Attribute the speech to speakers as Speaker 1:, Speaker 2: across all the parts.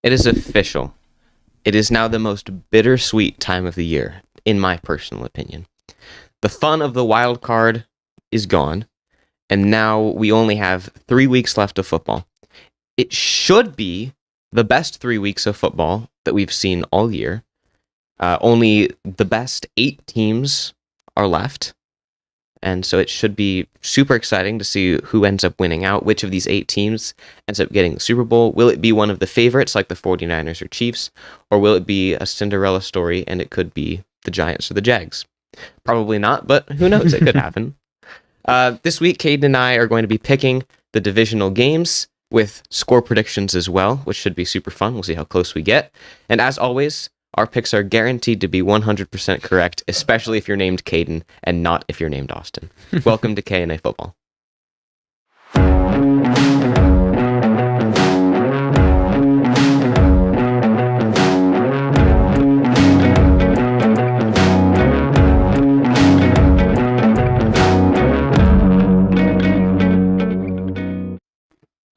Speaker 1: It is official. It is now the most bittersweet time of the year, in my personal opinion. The fun of the wild card is gone, and now we only have 3 weeks left of football. It should be the best 3 weeks of football that we've seen all year. Only the best 8 teams are left, and so it should be super exciting to see who ends up winning out, which of these 8 teams ends up getting the Super Bowl. Will it be one of the favorites like the 49ers or Chiefs, or will it be a Cinderella story and it could be the Giants or the Jags? Probably not, but who knows? It could happen. This week, Caden and I are going to be picking the divisional games with score predictions as well, which should be super fun. We'll see how close we get. And as always, our picks are guaranteed to be 100% correct, especially if you're named Caden and not if you're named Austin. Welcome to K&A Football.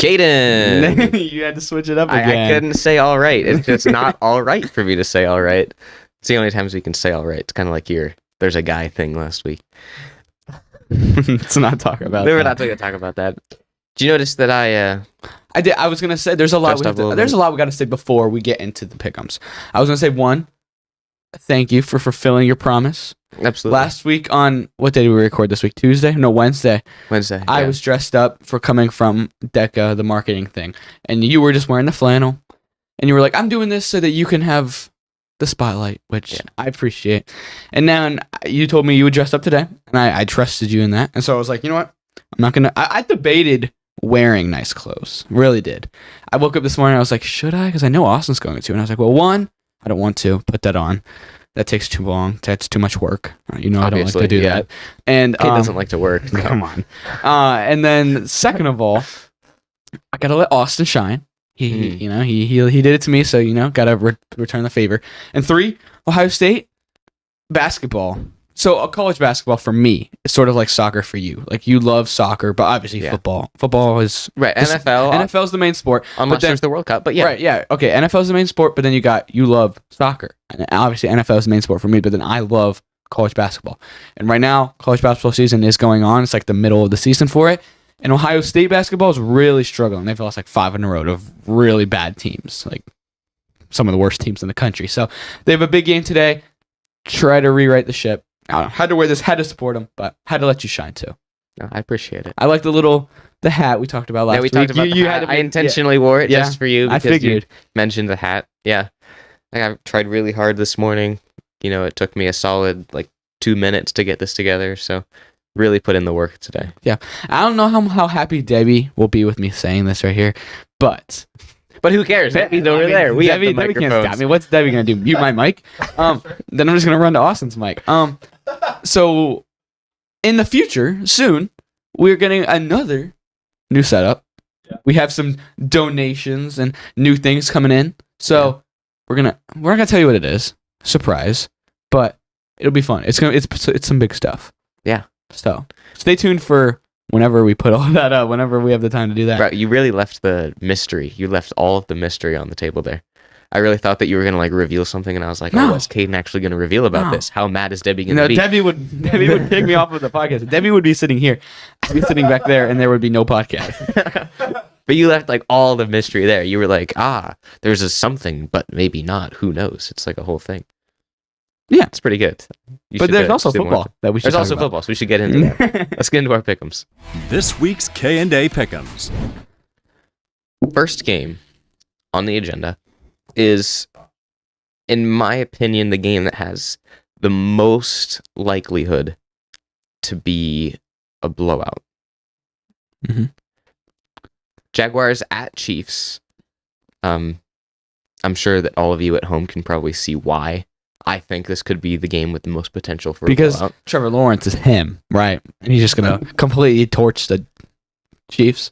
Speaker 1: Caden!
Speaker 2: You had to switch it up again.
Speaker 1: I couldn't say all right. It's just not all right for me to say all right. It's the only times we can say all right. It's kind of like there's a guy thing last week.
Speaker 2: Let's not talk about that.
Speaker 1: We're not going to talk about that. Did you notice that
Speaker 2: I did. I was going to say there's a lot we got to say before we get into the pick'ems. I was going to say, one, thank you for fulfilling your promise.
Speaker 1: Absolutely.
Speaker 2: Last week on, what day did we record this week? Tuesday? No, Wednesday.
Speaker 1: Wednesday.
Speaker 2: I was dressed up for coming from DECA, the marketing thing. And you were just wearing the flannel. and you were like, I'm doing this so that you can have the spotlight, which I appreciate. And now you told me you would dress up today, and I trusted you in that. And so I was like, you know what? I'm not gonna. I debated wearing nice clothes. Really did. I woke up this morning. I was like, should I? Because I know Austin's going to. And I was like, well, one, I don't want to put that on. That takes too long. That's too much work. You know,
Speaker 1: Obviously,
Speaker 2: I don't like to do that. And
Speaker 1: he doesn't like to work. No.
Speaker 2: Come on. And then second of all, I gotta let Austin shine. He did it to me, so gotta return the favor. And 3, Ohio State basketball. So a college basketball for me is sort of like soccer for you. Like you love soccer, but obviously football. Football is
Speaker 1: right. NFL
Speaker 2: is the main sport,
Speaker 1: unless there's the World Cup. But yeah,
Speaker 2: right, yeah, okay. NFL is the main sport, but then you love soccer, and obviously NFL is the main sport for me. But then I love college basketball, and right now college basketball season is going on. It's like the middle of the season for it, and Ohio State basketball is really struggling. They've lost like 5 in a row to really bad teams, like some of the worst teams in the country. So they have a big game today. Try to rewrite the ship. I don't know, had to wear this, had to support him, but had to let you shine too.
Speaker 1: No, I appreciate it.
Speaker 2: I like the hat we talked about last week.
Speaker 1: Talked about the hat. I intentionally wore it just for you because you mentioned the hat. Yeah. I tried really hard this morning. It took me a solid 2 minutes to get this together, so really put in the work today. Yeah.
Speaker 2: I don't know how happy Debbie will be with me saying this right here, but
Speaker 1: who cares? Debbie's over there. We have the microphones.
Speaker 2: Debbie can't stop me. What's Debbie gonna do? Mute my mic? Then I'm just gonna run to Austin's mic. So in the future, soon, we're getting another new setup. Yeah. We have some donations and new things coming in. So we're not gonna tell you what it is. Surprise. But it'll be fun. It's some big stuff.
Speaker 1: Yeah.
Speaker 2: So stay tuned for whenever we put all that up, whenever we have the time to do that.
Speaker 1: Right, you really left the mystery. You left all of the mystery on the table there. I really thought that you were going to reveal something, and I was like,
Speaker 2: no.
Speaker 1: What's Caden actually going to reveal about this? How mad is Debbie going to be?
Speaker 2: Debbie would take me off of the podcast. Debbie would be sitting here. I'd be sitting back there, and there would be no podcast.
Speaker 1: But you left all the mystery there. You were like, there's a something, but maybe not. Who knows? It's like a whole thing.
Speaker 2: Yeah.
Speaker 1: It's pretty good.
Speaker 2: But there's also football that we should
Speaker 1: talk about. There's also football, so we should get into that. Let's get into our pick'ems.
Speaker 3: This week's K&A pick'ems.
Speaker 1: First game on the agenda is, in my opinion, the game that has the most likelihood to be a blowout.
Speaker 2: Mm-hmm.
Speaker 1: Jaguars at Chiefs. I'm sure that all of you at home can probably see why I think this could be the game with the most potential for a blowout.
Speaker 2: Trevor Lawrence is him, right? And he's just going to completely torch the Chiefs.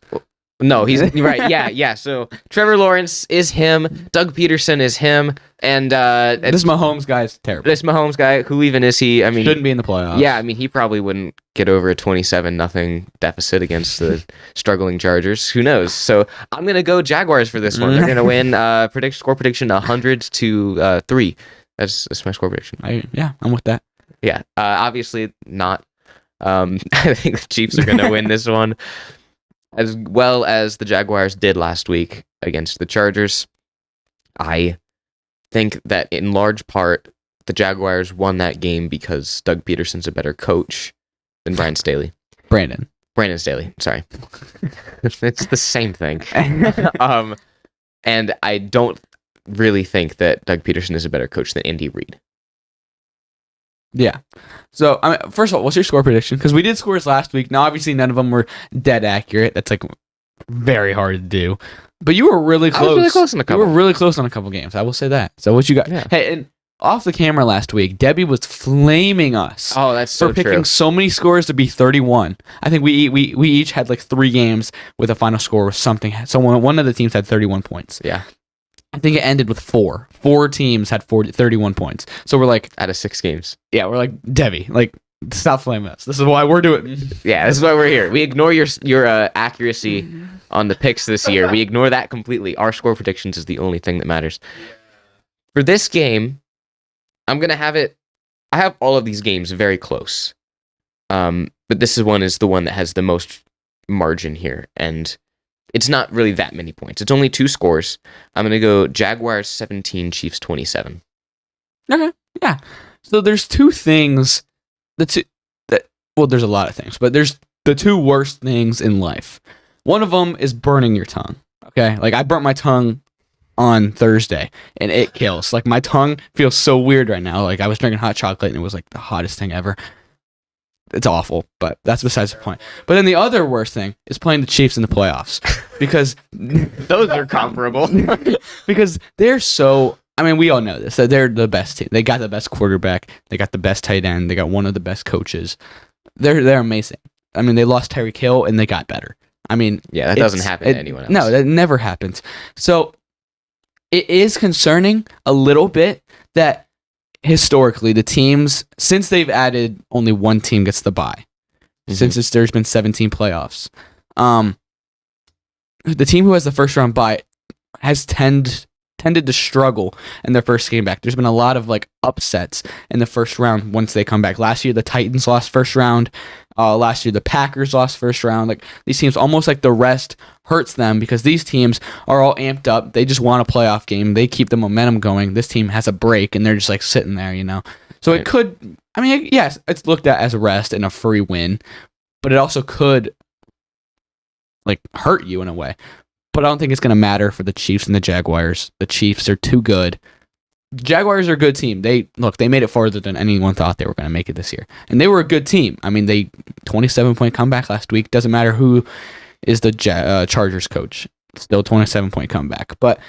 Speaker 1: No, he's right. Yeah. So Trevor Lawrence is him. Doug Peterson is him. And
Speaker 2: this Mahomes guy is terrible.
Speaker 1: This Mahomes guy, who even is he? I mean,
Speaker 2: shouldn't be in the playoffs.
Speaker 1: Yeah, I mean, he probably wouldn't get over a 27-0 deficit against the struggling Chargers. Who knows? So I'm gonna go Jaguars for this one. They're gonna win. Score prediction 100-3. That's my score prediction.
Speaker 2: I'm with that.
Speaker 1: Yeah, obviously not. I think the Chiefs are going to win this one, as well as the Jaguars did last week against the Chargers. I think that in large part, the Jaguars won that game because Doug Peterson's a better coach than Brandon Staley.
Speaker 2: Brandon
Speaker 1: Staley, sorry. It's the same thing. And I don't really think that Doug Peterson is a better coach than Andy Reid.
Speaker 2: Yeah. So, first of all, what's your score prediction? Because we did scores last week. Now, obviously, none of them were dead accurate. That's very hard to do. But you were really close.
Speaker 1: I was really close on a couple.
Speaker 2: You were really close on a couple games. I will say that. So, what you got?
Speaker 1: Yeah.
Speaker 2: Hey, and off the camera last week, Debbie was flaming us.
Speaker 1: Oh, that's so
Speaker 2: true. For picking so many scores to be 31. I think we each had 3 games with a final score with something. Someone, one of the teams had 31 points.
Speaker 1: Yeah.
Speaker 2: I think it ended with 4. 4 teams had 31 points. So we're
Speaker 1: out of 6 games.
Speaker 2: Yeah, we're Debbie, stop flaming us. This is why we're doing.
Speaker 1: Yeah, this is why we're here. We ignore your accuracy on the picks this year. We ignore that completely. Our score predictions is the only thing that matters. For this game, I'm gonna have it. I have all of these games very close, but this is the one that has the most margin here, and it's not really that many points. It's only 2 scores. I'm going to go Jaguars 17, Chiefs 27.
Speaker 2: Okay, yeah. So there's 2 things. There's a lot of things, but there's the 2 worst things in life. One of them is burning your tongue. Okay, I burnt my tongue on Thursday, and it kills. Like, my tongue feels so weird right now. Like, I was drinking hot chocolate, and it was like the hottest thing ever. It's awful, but that's besides the point. But then the other worst thing is playing the Chiefs in the playoffs, because
Speaker 1: Those are comparable.
Speaker 2: because they're so. I mean, we all know this, that they're the best team. They got the best quarterback. They got the best tight end. They got one of the best coaches. They're amazing. I mean, they lost Tyreek Hill, and they got better. I mean,
Speaker 1: Yeah, that doesn't happen to anyone else.
Speaker 2: No, that never happens. So it is concerning a little bit that historically the teams, since they've added only one team gets the bye, since there's been 17 playoffs, the team who has the first round bye has tended to struggle in their first game back. There's been a lot of like upsets in the first round once they come back. Last year the Titans lost first round. Last year the Packers lost first round. Like, these teams, almost like the rest hurts them, because these teams are all amped up. They just want a playoff game. They keep the momentum going. This team has a break and they're just like sitting there, you know. So it could, I mean, yes, it's looked at as a rest and a free win, but it also could like hurt you in a way. But I don't think it's going to matter for the Chiefs and the Jaguars. The Chiefs are too good. The Jaguars are a good team. They made it farther than anyone thought they were going to make it this year. And they were a good team. I mean, 27-point comeback last week. Doesn't matter who is the Chargers coach. Still 27-point comeback. But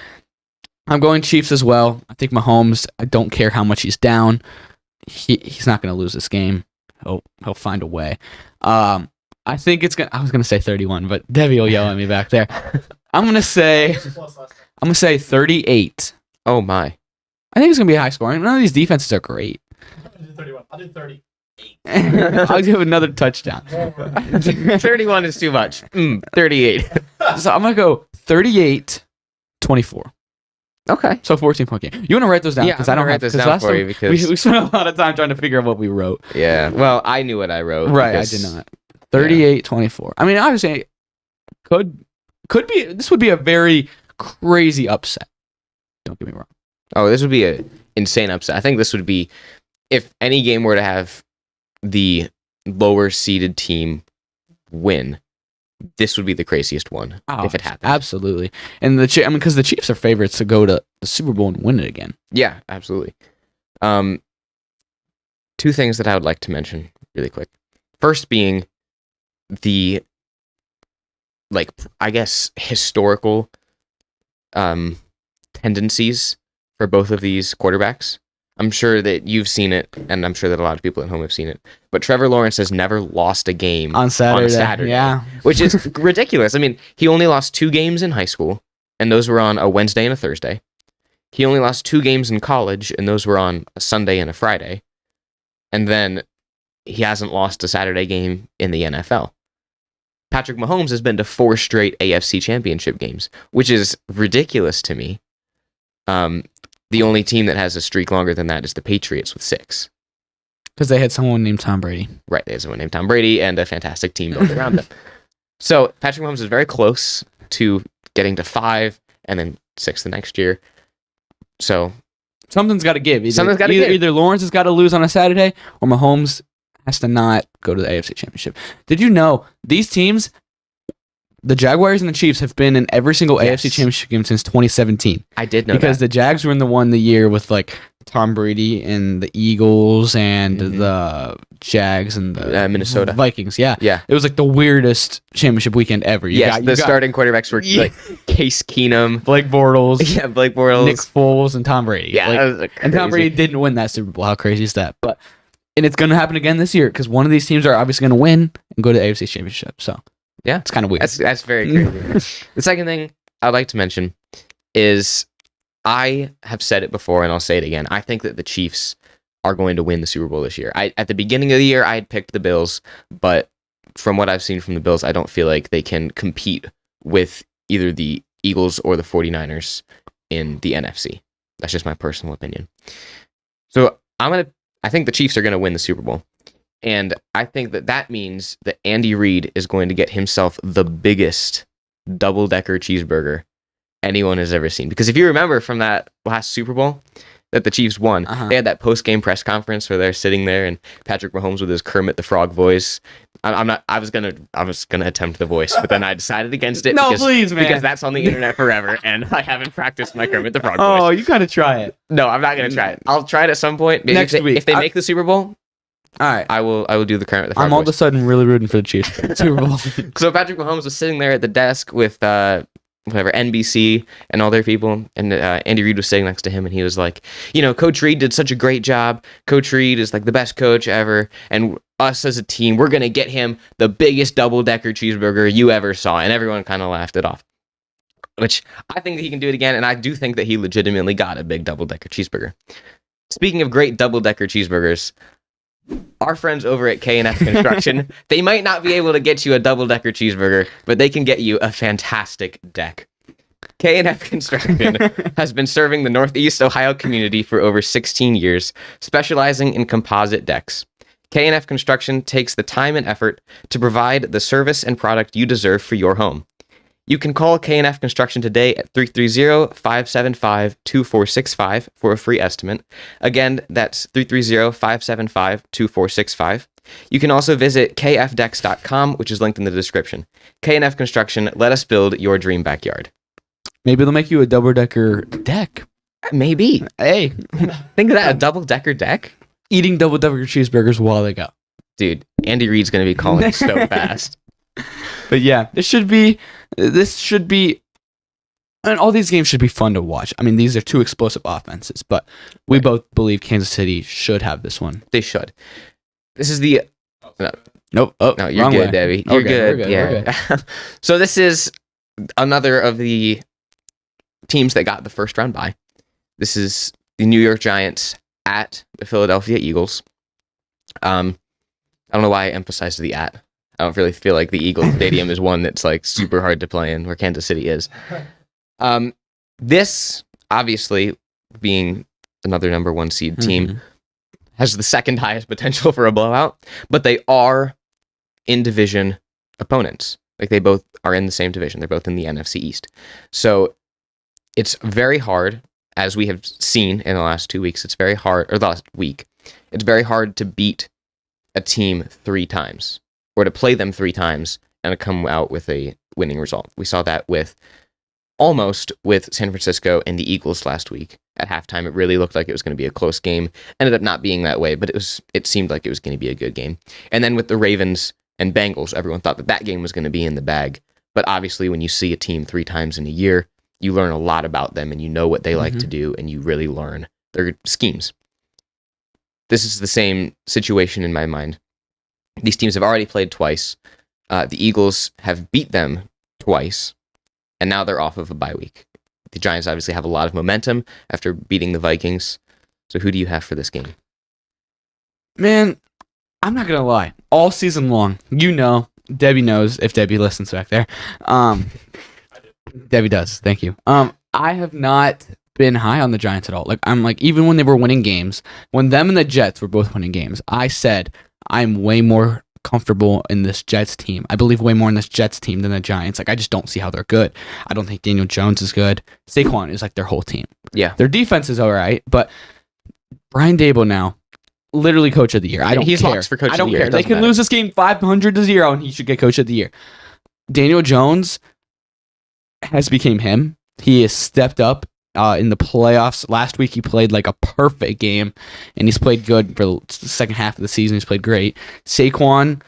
Speaker 2: I'm going Chiefs as well. I think Mahomes, I don't care how much he's down. He's not going to lose this game. He'll find a way. I think it's going to, I was going to say 31, but Debbie will yell at me back there. I'm going to say 38.
Speaker 1: Oh my.
Speaker 2: I think it's going to be high scoring. None of these defenses are great.
Speaker 4: I'll do 31. I'll do 30.
Speaker 2: I'll give another touchdown.
Speaker 1: 31 is too much. 38.
Speaker 2: So I'm going to go 38-24.
Speaker 1: Okay.
Speaker 2: So 14-point game. You want to write those down?
Speaker 1: Yeah,
Speaker 2: Because
Speaker 1: I'm
Speaker 2: I don't
Speaker 1: gonna
Speaker 2: have
Speaker 1: write this down for you because
Speaker 2: we spent a lot of time trying to figure out what we wrote.
Speaker 1: Yeah. Well, I knew what I wrote.
Speaker 2: Right, I
Speaker 1: because-
Speaker 2: did not. 38-24. I mean, obviously, could be. This would be a very crazy upset. Don't get me wrong.
Speaker 1: Oh, this would be an insane upset. I think this would be, if any game were to have the lower seeded team win, this would be the craziest one if it happened.
Speaker 2: Absolutely. And because the Chiefs are favorites to go to the Super Bowl and win it again.
Speaker 1: Yeah, absolutely. Two things that I would like to mention really quick. First being the, like, I guess, historical tendencies for both of these quarterbacks. I'm sure that you've seen it, and I'm sure that a lot of people at home have seen it. But Trevor Lawrence has never lost a game
Speaker 2: On Saturday.
Speaker 1: On a Saturday,
Speaker 2: Yeah.
Speaker 1: which is ridiculous. I mean, he only lost 2 games in high school, and those were on a Wednesday and a Thursday. He only lost 2 games in college, and those were on a Sunday and a Friday. And then he hasn't lost a Saturday game in the NFL. Patrick Mahomes has been to 4 straight AFC championship games, which is ridiculous to me. The only team that has a streak longer than that is the Patriots with 6.
Speaker 2: Because they had someone named Tom Brady.
Speaker 1: Right, they have someone named Tom Brady and a fantastic team built around them. So Patrick Mahomes is very close to getting to 5 and then 6 the next year. So
Speaker 2: Something's got to give.
Speaker 1: Something's gotta give.
Speaker 2: Either Lawrence has got to lose on a Saturday, or Mahomes has to not go to the AFC Championship. Did you know these teams, the Jaguars and the Chiefs, have been in every single
Speaker 1: Yes.
Speaker 2: AFC Championship game since 2017?
Speaker 1: I did know
Speaker 2: Because
Speaker 1: that.
Speaker 2: the Jags were in the one the year with like Tom Brady and the Eagles and the Jags and the
Speaker 1: Minnesota
Speaker 2: Vikings. Yeah.
Speaker 1: Yeah.
Speaker 2: It was like the weirdest championship weekend ever. You
Speaker 1: Yes,
Speaker 2: got
Speaker 1: the starting quarterbacks were
Speaker 2: Yeah.
Speaker 1: like Case Keenum,
Speaker 2: Blake Bortles,
Speaker 1: yeah, Blake Bortles,
Speaker 2: Nick Foles, and Tom Brady.
Speaker 1: yeah,
Speaker 2: Like,
Speaker 1: that was
Speaker 2: and Tom
Speaker 1: crazy.
Speaker 2: Brady didn't win that Super Bowl. How crazy is that? And it's going to happen again this year because one of these teams are obviously going to win and go to the AFC Championship. So
Speaker 1: Yeah.
Speaker 2: it's kind of weird.
Speaker 1: That's very crazy. The second thing I'd like to mention is I have said it before and I'll say it again. I think that the Chiefs are going to win the Super Bowl this year. At the beginning of the year, I had picked the Bills, but from what I've seen from the Bills, I don't feel like they can compete with either the Eagles or the 49ers in the NFC. That's just my personal opinion. So I think the Chiefs are going to win the Super Bowl. And I think that means that Andy Reid is going to get himself the biggest double-decker cheeseburger anyone has ever seen. Because if you remember from that last Super Bowl, that the Chiefs won,
Speaker 2: Uh-huh.
Speaker 1: they had that post-game press conference where they're sitting there and Patrick Mahomes with his Kermit the Frog voice. I was gonna attempt the voice, but then I decided against it.
Speaker 2: No,
Speaker 1: because,
Speaker 2: please, man.
Speaker 1: because that's on the internet forever, and I haven't practiced my Kermit the Frog
Speaker 2: Oh,
Speaker 1: voice.
Speaker 2: you gotta try it.
Speaker 1: No, I'm not gonna try it. I'll try it at some point. Maybe
Speaker 2: Next week.
Speaker 1: if they make the Super Bowl,
Speaker 2: All right.
Speaker 1: I will do the Kermit the Frog
Speaker 2: I'm all of a
Speaker 1: voice.
Speaker 2: sudden really rooting for the Chiefs. Super Bowl.
Speaker 1: So Patrick Mahomes was sitting there at the desk with whatever NBC and all their people, and Andy Reid was sitting next to him, and he was like, Coach Reid did such a great job. Coach Reid is like the best coach ever, and us as a team, we're gonna get him the biggest double-decker cheeseburger you ever saw, and everyone kind of laughed it off. Which I think that he can do it again, and I do think that he legitimately got a big double-decker cheeseburger. Speaking of great double-decker cheeseburgers, our friends over at K&F Construction, they might not be able to get you a double-decker cheeseburger, but they can get you a fantastic deck. K&F Construction has been serving the Northeast Ohio community for over 16 years, specializing in composite decks. K&F Construction takes the time and effort to provide the service and product you deserve for your home. You can call K&F Construction today at 330-575-2465 for a free estimate. Again, that's 330-575-2465. You can also visit kfdex.com, which is linked in the description. K&F Construction, let us build your dream backyard.
Speaker 2: Maybe they'll make you a double-decker deck.
Speaker 1: Maybe.
Speaker 2: Hey,
Speaker 1: Think of that, a double-decker deck?
Speaker 2: eating double-decker cheeseburgers while they go.
Speaker 1: Dude, Andy Reid's going to be calling so fast.
Speaker 2: But yeah, this should be, and all these games should be fun to watch. I mean, these are two explosive offenses, but we both believe Kansas City should have this one.
Speaker 1: They should. This is the...
Speaker 2: Nope. Oh,
Speaker 1: No, you're
Speaker 2: wrong
Speaker 1: good,
Speaker 2: way.
Speaker 1: Debbie. You're
Speaker 2: Okay,
Speaker 1: good.
Speaker 2: we're
Speaker 1: Yeah. So this is another of the teams that got the first round bye. This is the New York Giants at the Philadelphia Eagles. I don't know why I emphasized the at. I don't really feel like the Eagles Stadium is one that's like super hard to play in, where Kansas City is. This, obviously, being another number one seed team, has the second highest potential for a blowout, but they are in division opponents. Like, they both are in the same division. They're both in the NFC East. So it's very hard, as we have seen in the last 2 weeks, it's very hard, or the last week, it's very hard to beat a team 3 times, or to play them 3 times and to come out with a winning result. We saw that almost with San Francisco and the Eagles last week. At halftime, it really looked like it was going to be a close game. Ended up not being that way, but it seemed like it was going to be a good game. And then with the Ravens and Bengals, everyone thought that game was going to be in the bag. But obviously, when you see a team 3 times in a year, you learn a lot about them, and you know what they like to do, and you really learn their schemes. This is the same situation in my mind. These teams have already played twice. The Eagles have beat them twice, and now they're off of a bye week. The Giants obviously have a lot of momentum after beating the Vikings. So who do you have for this game?
Speaker 2: Man, I'm not gonna lie. All season long, Debbie knows if Debbie listens back there. Debbie does. Thank you. I have not been high on the Giants at all. Even when they were winning games, when them and the Jets were both winning games, I said I'm way more comfortable in this Jets team. I believe way more in this Jets team than the Giants. I just don't see how they're good. I don't think Daniel Jones is good. Saquon is like their whole team.
Speaker 1: Yeah.
Speaker 2: Their defense is all right, but Brian Daboll now, literally coach of the year. I don't
Speaker 1: He's
Speaker 2: care.
Speaker 1: locked for coach
Speaker 2: I
Speaker 1: of
Speaker 2: don't
Speaker 1: the year.
Speaker 2: care.
Speaker 1: It
Speaker 2: They
Speaker 1: doesn't
Speaker 2: can
Speaker 1: matter.
Speaker 2: lose this game 500-0 and he should get coach of the year. Daniel Jones has become him. He has stepped up in the playoffs. Last week he played like a perfect game, and he's played good for the second half of the season. He's played great. Saquon,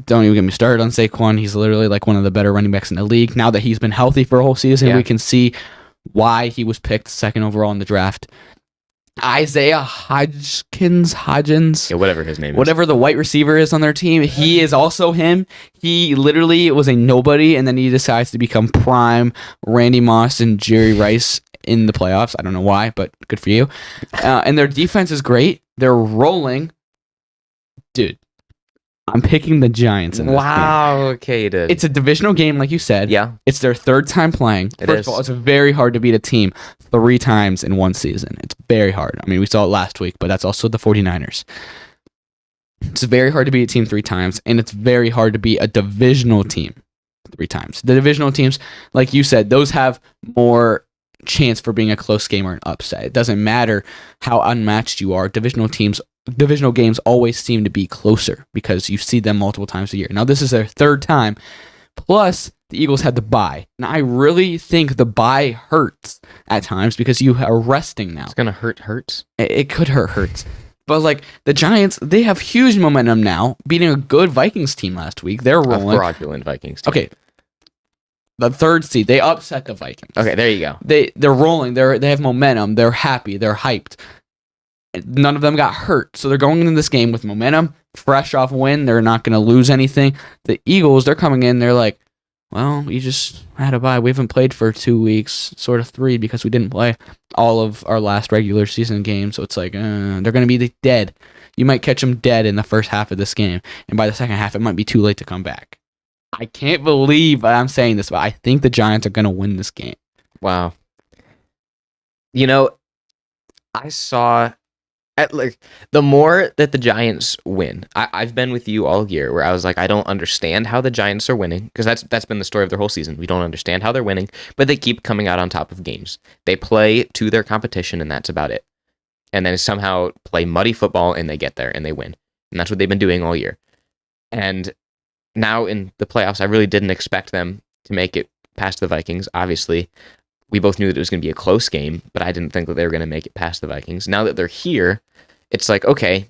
Speaker 2: don't even get me started on Saquon. He's literally like one of the better running backs in the league. Now that he's been healthy for a whole season, we can see why he was picked second overall in the draft. Isaiah Hodgins,
Speaker 1: Yeah, whatever his name is.
Speaker 2: whatever the white receiver is on their team, he is also him. He literally was a nobody, and then he decides to become prime Randy Moss and Jerry Rice in the playoffs. I don't know why, but good for you. And their defense is great. They're rolling. Dude, I'm picking the Giants in this game.
Speaker 1: Wow. Okay, you did.
Speaker 2: It's a divisional game, like you said.
Speaker 1: Yeah.
Speaker 2: It's their 3rd time playing. First of all, it's very hard to beat a team 3 times in one season. It's very hard. I mean, we saw it last week, but that's also the 49ers. It's very hard to beat a team 3 times, and it's very hard to beat a divisional team 3 times. The divisional teams, like you said, those have more chance for being a close game or an upset. It doesn't matter how unmatched you are. Divisional games always seem to be closer because you see them multiple times a year. Now this is their third time. Plus, the Eagles had the bye. And I really think the bye hurts at times because you are resting now.
Speaker 1: It's going to hurts.
Speaker 2: It could hurts. But like the Giants, they have huge momentum now, beating a good Vikings team last week. They're rolling.
Speaker 1: A fraudulent Vikings team.
Speaker 2: Okay. The third seed, they upset the Vikings.
Speaker 1: Okay, there you go.
Speaker 2: They're rolling. They have momentum. They're happy. They're hyped. None of them got hurt, so they're going into this game with momentum, fresh off win. They're not going to lose anything. The Eagles, they're coming in. They're like, well, we just had a bye. We haven't played for 2 weeks, sort of 3, because we didn't play all of our last regular season games. So it's like they're going to be dead. You might catch them dead in the first half of this game, and by the second half, it might be too late to come back. I can't believe I'm saying this, but I think the Giants are going to win this game.
Speaker 1: Wow. I saw the more that the Giants win, I've been with you all year where I was like, I don't understand how the Giants are winning, because that's been the story of their whole season. We don't understand how they're winning, but they keep coming out on top of games. They play to their competition, and that's about it. And then somehow play muddy football, and they get there, and they win. And that's what they've been doing all year. And now in the playoffs, I really didn't expect them to make it past the Vikings. Obviously, we both knew that it was going to be a close game, but I didn't think that they were going to make it past the Vikings. Now that they're here, it's like, okay,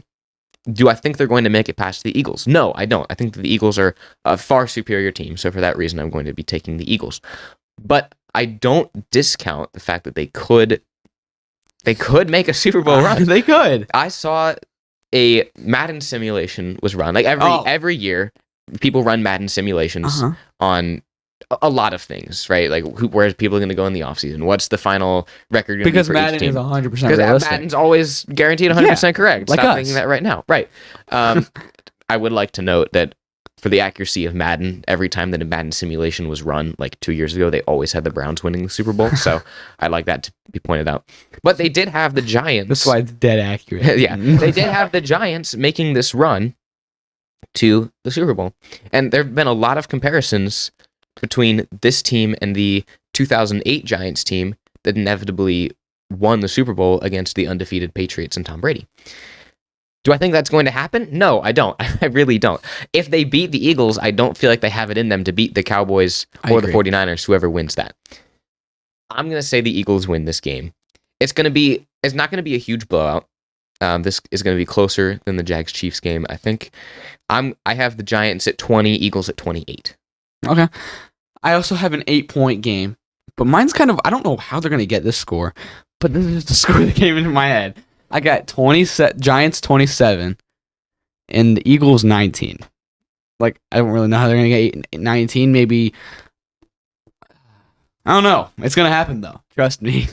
Speaker 1: do I think they're going to make it past the Eagles? No, I don't. I think that the Eagles are a far superior team, so for that reason, I'm going to be taking the Eagles. But I don't discount the fact that they could make a Super Bowl run.
Speaker 2: They could.
Speaker 1: I saw a Madden simulation was run. Like every year, people run Madden simulations on a lot of things, right? Like where's people going to go in the offseason? What's the final record?
Speaker 2: Because Madden is 100% realistic.
Speaker 1: Because Madden's always guaranteed 100% correct.
Speaker 2: Like
Speaker 1: Stop
Speaker 2: us.
Speaker 1: thinking that right now. Right. I would like to note that for the accuracy of Madden, every time that a Madden simulation was run, like 2 years ago, they always had the Browns winning the Super Bowl. So I'd like that to be pointed out. But they did have the Giants.
Speaker 2: That's why it's dead accurate.
Speaker 1: Yeah. They did have the Giants making this run to the Super Bowl. And there have been a lot of comparisons between this team and the 2008 Giants team that inevitably won the Super Bowl against the undefeated Patriots and Tom Brady. Do I think that's going to happen? No, I don't. I really don't. If they beat the Eagles, I don't feel like they have it in them to beat the Cowboys or the 49ers, whoever wins that. I'm going to say the Eagles win this game. It's not going to be a huge blowout. This is going to be closer than the Jags-Chiefs game, I think. I have the Giants at 20, Eagles at 28.
Speaker 2: Okay. I also have an 8-point game, but mine's kind of, I don't know how they're going to get this score, but this is the score that came into my head. I got Giants 27 and the Eagles 19. Like, I don't really know how they're going to get 19, maybe. I don't know. It's going to happen, though. Trust me.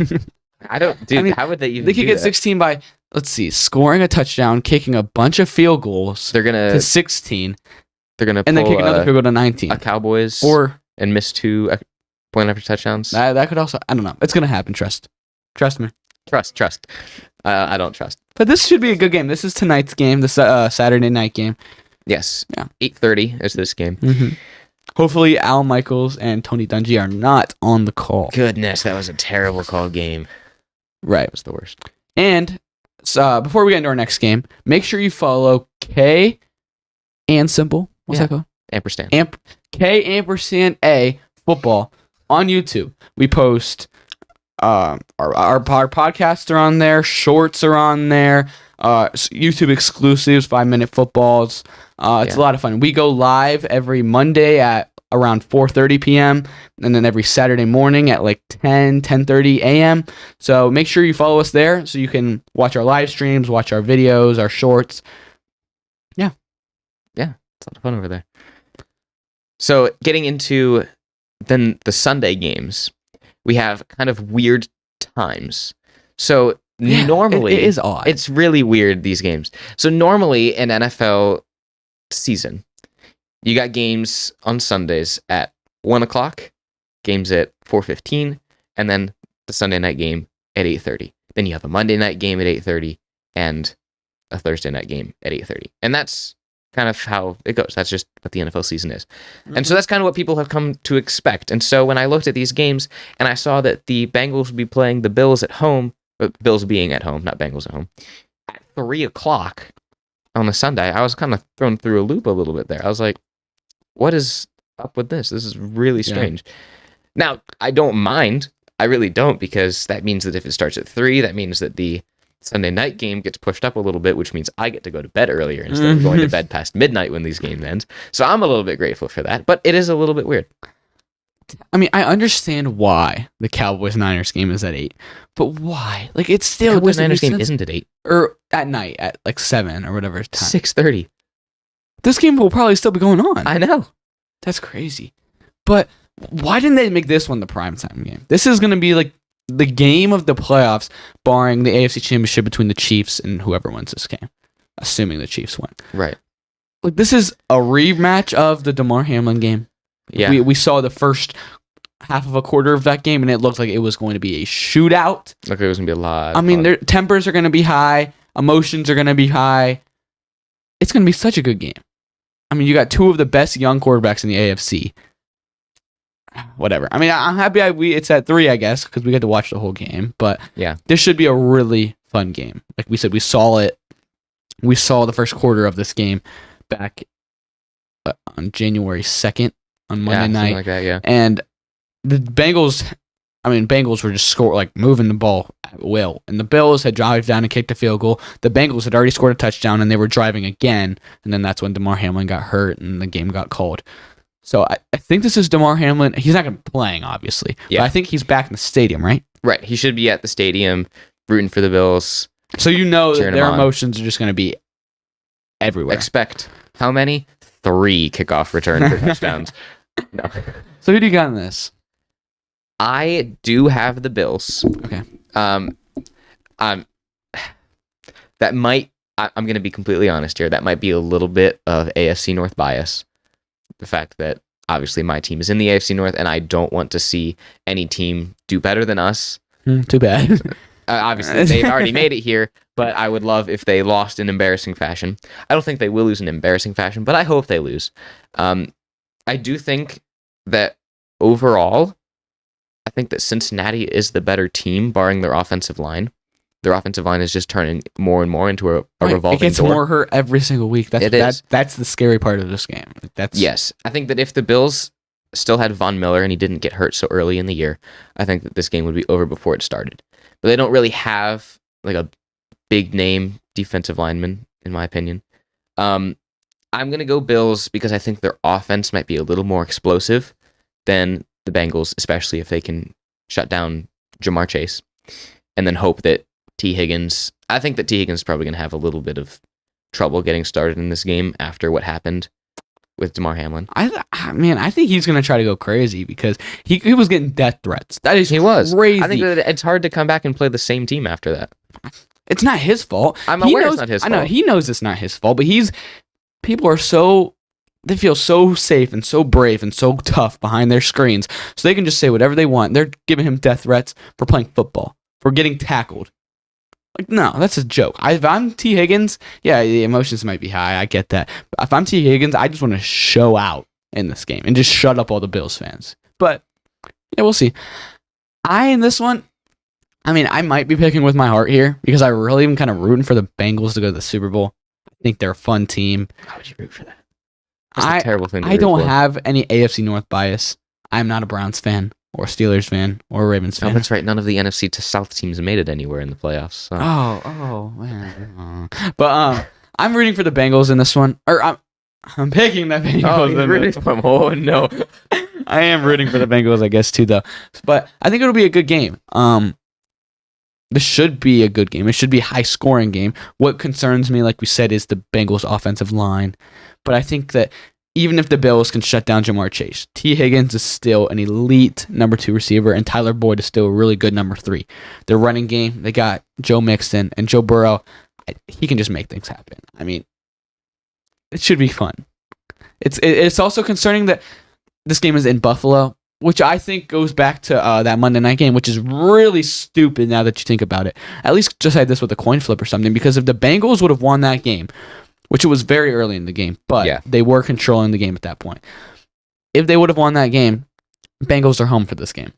Speaker 1: How would they even
Speaker 2: They could get 16 by, let's see, scoring a touchdown, kicking a bunch of field goals to 16.
Speaker 1: They're going to
Speaker 2: and then kick another field goal to 19.
Speaker 1: A Cowboys and miss 2 point after touchdowns.
Speaker 2: That could also, I don't know. It's going to happen. Trust me.
Speaker 1: Trust. I don't trust.
Speaker 2: But this should be a good game. This is tonight's game, the Saturday night game.
Speaker 1: Yes.
Speaker 2: Yeah.
Speaker 1: 8:30 is this game.
Speaker 2: Mm-hmm. Hopefully, Al Michaels and Tony Dungy are not on the call.
Speaker 1: Goodness, that was a terrible call game.
Speaker 2: Right.
Speaker 1: It was the worst.
Speaker 2: And before we get into our next game, make sure you follow K and Simple. What's that called?
Speaker 1: Ampersand.
Speaker 2: K ampersand A football on YouTube. We post our podcasts are on there, shorts are on there, YouTube exclusives, 5-minute footballs. It's a lot of fun. We go live every Monday at around 4:30 p.m. and then every Saturday morning at like 10:30 a.m. So make sure you follow us there so you can watch our live streams, watch our videos, our shorts.
Speaker 1: Yeah, it's a lot of fun over there. So getting into then the Sunday games, we have kind of weird times. So normally
Speaker 2: it is odd.
Speaker 1: It's really weird, these games. So normally in NFL season, you got games on Sundays at 1 o'clock, games at 4:15, and then the Sunday night game at 8:30. Then you have a Monday night game at 8:30 and a Thursday night game at 8:30. And that's kind of how it goes. That's just what the NFL season is. And so that's kind of what people have come to expect. And so when I looked at these games and I saw that the Bengals would be playing the Bills at home, Bills being at home, not Bengals at home, at 3 o'clock on a Sunday, I was kind of thrown through a loop a little bit there. I was like, what is up with this? This is really strange. Yeah. Now, I don't mind. I really don't, because that means that if it starts at 3, that means that the Sunday night game gets pushed up a little bit, which means I get to go to bed earlier instead of going to bed past midnight when these games end. So I'm a little bit grateful for that, but it is a little bit weird.
Speaker 2: I mean, I understand why the Cowboys-Niners game is at 8, but why? Like, it's still...
Speaker 1: Cowboys-Niners game isn't at 8.
Speaker 2: Or at night, at like 7 or whatever time.
Speaker 1: 6:30.
Speaker 2: This game will probably still be going on.
Speaker 1: I know.
Speaker 2: That's crazy. But why didn't they make this one the primetime game? This is going to be like the game of the playoffs, barring the AFC Championship between the Chiefs and whoever wins this game, assuming the Chiefs win.
Speaker 1: Right.
Speaker 2: Like, this is a rematch of the Damar Hamlin game.
Speaker 1: Yeah.
Speaker 2: We saw the first half of a quarter of that game, and it looked like it was going to be a shootout.
Speaker 1: Looked like it was going to be a lot.
Speaker 2: I mean, their tempers are going to be high. Emotions are going to be high. It's going to be such a good game. I mean, you got 2 of the best young quarterbacks in the AFC. Whatever. I mean, I'm happy it's at 3, I guess, because we get to watch the whole game. But
Speaker 1: yeah,
Speaker 2: this should be a really fun game. Like we said, we saw it. We saw the first quarter of this game back on January 2nd on Monday night.
Speaker 1: Something like that, yeah.
Speaker 2: And the Bengals were just moving the ball at will. And the Bills had drive down and kicked a field goal. The Bengals had already scored a touchdown, and they were driving again. And then that's when Damar Hamlin got hurt, and the game got called. So I think this is Damar Hamlin. He's not going to be playing, obviously.
Speaker 1: Yeah.
Speaker 2: But I think he's back in the stadium, right?
Speaker 1: Right. He should be at the stadium rooting for the Bills.
Speaker 2: So you know that their
Speaker 1: on.
Speaker 2: emotions are just going to be everywhere.
Speaker 1: Expect how many? 3 kickoff return for touchdowns. No.
Speaker 2: So who do you got in this?
Speaker 1: I do have the Bills.
Speaker 2: Okay.
Speaker 1: That might... I'm going to be completely honest here. That might be a little bit of AFC North bias. The fact that obviously my team is in the AFC North, and I don't want to see any team do better than us.
Speaker 2: Too bad.
Speaker 1: Obviously, they've already made it here, but I would love if they lost in embarrassing fashion. I don't think they will lose in embarrassing fashion, but I hope they lose. I do think that overall, I think that Cincinnati is the better team, barring their offensive line. Their offensive line is just turning more and more into a revolving door. It gets
Speaker 2: more hurt every single week. That's the scary part of this game.
Speaker 1: Yes. I think that if the Bills still had Von Miller and he didn't get hurt so early in the year, I think that this game would be over before it started. But they don't really have like a big name defensive lineman, in my opinion. I'm going to go Bills because I think their offense might be a little more explosive than the Bengals, especially if they can shut down Jamar Chase, and then hope that I think that T. Higgins is probably going to have a little bit of trouble getting started in this game after what happened with Damar Hamlin.
Speaker 2: I think he's going to try to go crazy because he was getting death threats.
Speaker 1: He was
Speaker 2: crazy.
Speaker 1: I think that it's hard to come back and play the same team after that.
Speaker 2: It's not his fault.
Speaker 1: I'm aware it's not his fault.
Speaker 2: I know, he knows it's not his fault, but people are they feel so safe and so brave and so tough behind their screens, so they can just say whatever they want. They're giving him death threats for playing football, for getting tackled. Like, no, that's a joke. If I'm T. Higgins, yeah, the emotions might be high. I get that. But if I'm T. Higgins, I just want to show out in this game and just shut up all the Bills fans. But, yeah, we'll see. In this one, I might be picking with my heart here because I really am kind of rooting for the Bengals to go to the Super Bowl. I think they're a fun team.
Speaker 1: How would you root for that? That's a terrible thing to
Speaker 2: I don't
Speaker 1: root for.
Speaker 2: have any AFC North bias. I'm not a Browns fan or Steelers fan or Ravens fan.
Speaker 1: Oh, that's right. None of the NFC to South teams made it anywhere in the playoffs. So.
Speaker 2: Oh, man. But I'm rooting for the Bengals in this one. Or I'm picking the Bengals.
Speaker 1: Oh, you're rooting for them. Oh, no.
Speaker 2: I am rooting for the Bengals, I guess, too, though. But I think it'll be a good game. This should be a good game. It should be a high-scoring game. What concerns me, like we said, is the Bengals' offensive line. But I think that even if the Bills can shut down Jamar Chase, T. Higgins is still an elite number 2 receiver, and Tyler Boyd is still a really good number 3. Their running game, they got Joe Mixon and Joe Burrow. He can just make things happen. It should be fun. It's also concerning that this game is in Buffalo, which I think goes back to that Monday night game, which is really stupid now that you think about it. At least just had this with a coin flip or something, because if the Bengals would have won that game, which it was very early in the game, but
Speaker 1: Yeah.
Speaker 2: they were controlling the game at that point. If they would have won that game, Bengals are home for this game.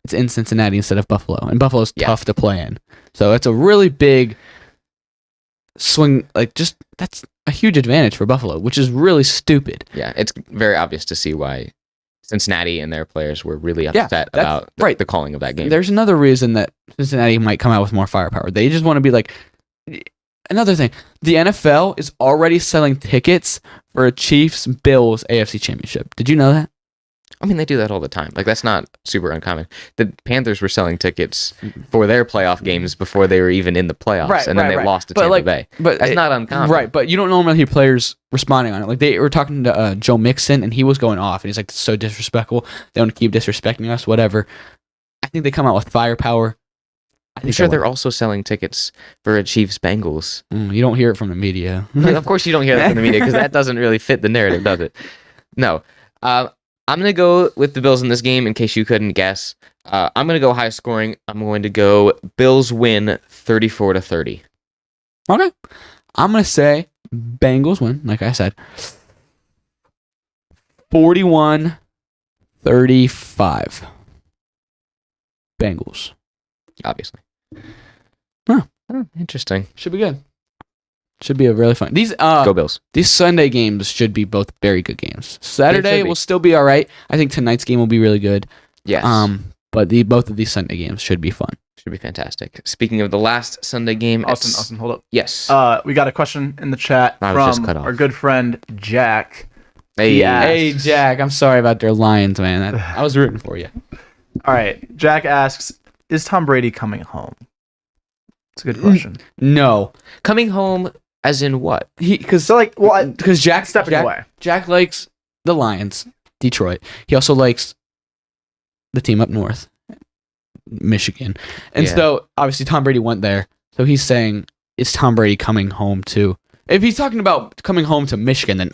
Speaker 2: It's in Cincinnati instead of Buffalo, and Buffalo's tough to play in. So it's a really big swing. That's a huge advantage for Buffalo, which is really stupid.
Speaker 1: Yeah, it's very obvious to see why Cincinnati and their players were really upset about the calling of that game.
Speaker 2: There's another reason that Cincinnati might come out with more firepower. They just want to be like... Another thing, the NFL is already selling tickets for a Chiefs-Bills AFC Championship. Did you know that?
Speaker 1: I mean, they do that all the time. Like, that's not super uncommon. The Panthers were selling tickets for their playoff games before they were even in the playoffs, and then they lost to Tampa Bay.
Speaker 2: But
Speaker 1: that's not uncommon.
Speaker 2: Right, but you don't normally hear players responding on it. Like, they were talking to Joe Mixon, and he was going off, and he's like, "This is so disrespectful. They want to keep disrespecting us, whatever." I think they come out with firepower.
Speaker 1: I'm sure they're also selling tickets for a Chiefs-Bengals.
Speaker 2: You don't hear it from the media.
Speaker 1: Of course you don't hear that from the media, because that doesn't really fit the narrative, does it? No. I'm going to go with the Bills in this game, in case you couldn't guess. I'm going to go high scoring. I'm going to go Bills win 34-30.
Speaker 2: Okay. I'm going to say Bengals win, like I said. 41-35. Bengals.
Speaker 1: Obviously.
Speaker 2: Huh.
Speaker 1: Oh, interesting.
Speaker 2: Should be good. Should be a really fun.
Speaker 1: Go Bills.
Speaker 2: These Sunday games should be both very good games. Saturday
Speaker 1: be.
Speaker 2: will still be all right. I think tonight's game will be really good.
Speaker 1: Yes.
Speaker 2: But both of these Sunday games should be fun.
Speaker 1: Should be fantastic. Speaking of the last Sunday game,
Speaker 4: Austin, hold up.
Speaker 1: Yes.
Speaker 4: We got a question in the chat from our good friend Jack.
Speaker 2: Hey, Jack. I'm sorry about their Lions, man. I was rooting for you.
Speaker 4: All right. Jack asks, "Is Tom Brady coming home?" It's a good question.
Speaker 2: No.
Speaker 1: Coming home as in what?
Speaker 2: Because Jack
Speaker 4: stepping away.
Speaker 2: Jack likes the Lions, Detroit. He also likes the team up north, Michigan. And so obviously Tom Brady went there. So he's saying, is Tom Brady coming home to... If he's talking about coming home to Michigan then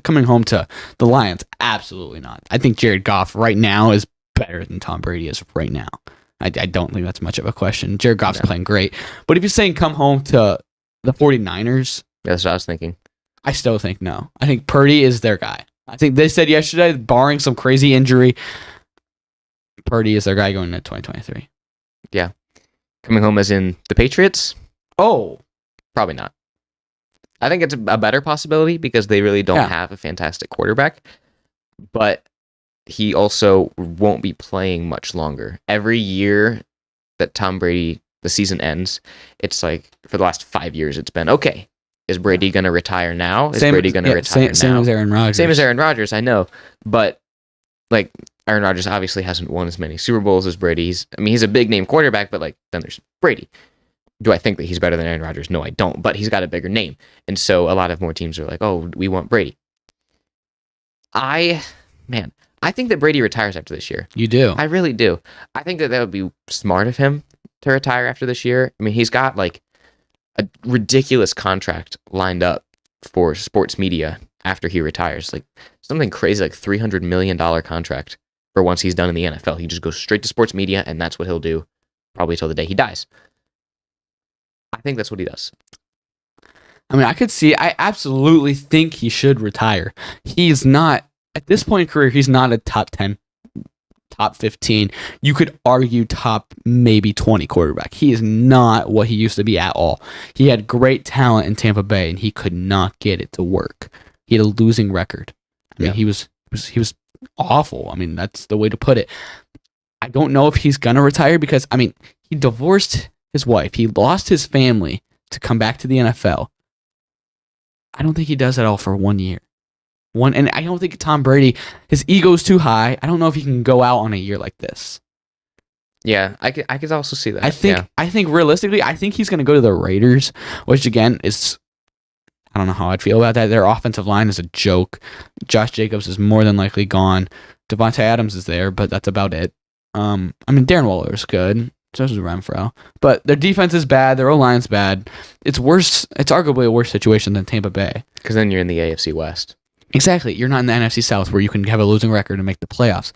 Speaker 2: coming home to the Lions, absolutely not. I think Jared Goff right now is better than Tom Brady is right now. I don't think that's much of a question. Jared Goff's playing great. But if you're saying come home to the 49ers...
Speaker 1: That's what I was thinking.
Speaker 2: I still think no. I think Purdy is their guy. I think they said yesterday, barring some crazy injury, Purdy is their guy going into 2023.
Speaker 1: Yeah. Coming home as in the Patriots?
Speaker 2: Oh.
Speaker 1: Probably not. I think it's a better possibility because they really don't have a fantastic quarterback. But he also won't be playing much longer. Every year that Tom Brady, the season ends, it's like for the last 5 years, it's been, okay, is Brady going to retire now? Is Brady going to retire now?
Speaker 2: Same as Aaron Rodgers.
Speaker 1: Same as Aaron Rodgers, I know. But like Aaron Rodgers obviously hasn't won as many Super Bowls as Brady. He's a big name quarterback, but like then there's Brady. Do I think that he's better than Aaron Rodgers? No, I don't. But he's got a bigger name. And so a lot of more teams are like, oh, we want Brady. I think that Brady retires after this year.
Speaker 2: You do?
Speaker 1: I really do. I think that would be smart of him to retire after this year. I mean, he's got like a ridiculous contract lined up for sports media after he retires. Like something crazy, like $300 million contract for once he's done in the NFL. He just goes straight to sports media, and that's what he'll do probably till the day he dies. I think that's what he does.
Speaker 2: I mean, I absolutely think he should retire. He's not, at this point in career, he's not a top 10, top 15. You could argue top maybe 20 quarterback. He is not what he used to be at all. He had great talent in Tampa Bay, and he could not get it to work. He had a losing record. I mean, he was awful. I mean, that's the way to put it. I don't know if he's going to retire because, I mean, he divorced his wife. He lost his family to come back to the NFL. I don't think he does that all for 1 year. And I don't think Tom Brady, his ego's too high. I don't know if he can go out on a year like this.
Speaker 1: Yeah, I could also see that.
Speaker 2: I think realistically, I think he's going to go to the Raiders, which again is, I don't know how I'd feel about that. Their offensive line is a joke. Josh Jacobs is more than likely gone. Devontae Adams is there, but that's about it. I mean, Darren Waller is good. So is Renfro. But their defense is bad. Their O-line's bad. It's worse. It's arguably a worse situation than Tampa Bay.
Speaker 1: Because then you're in the AFC West.
Speaker 2: Exactly. You're not in the NFC South where you can have a losing record and make the playoffs.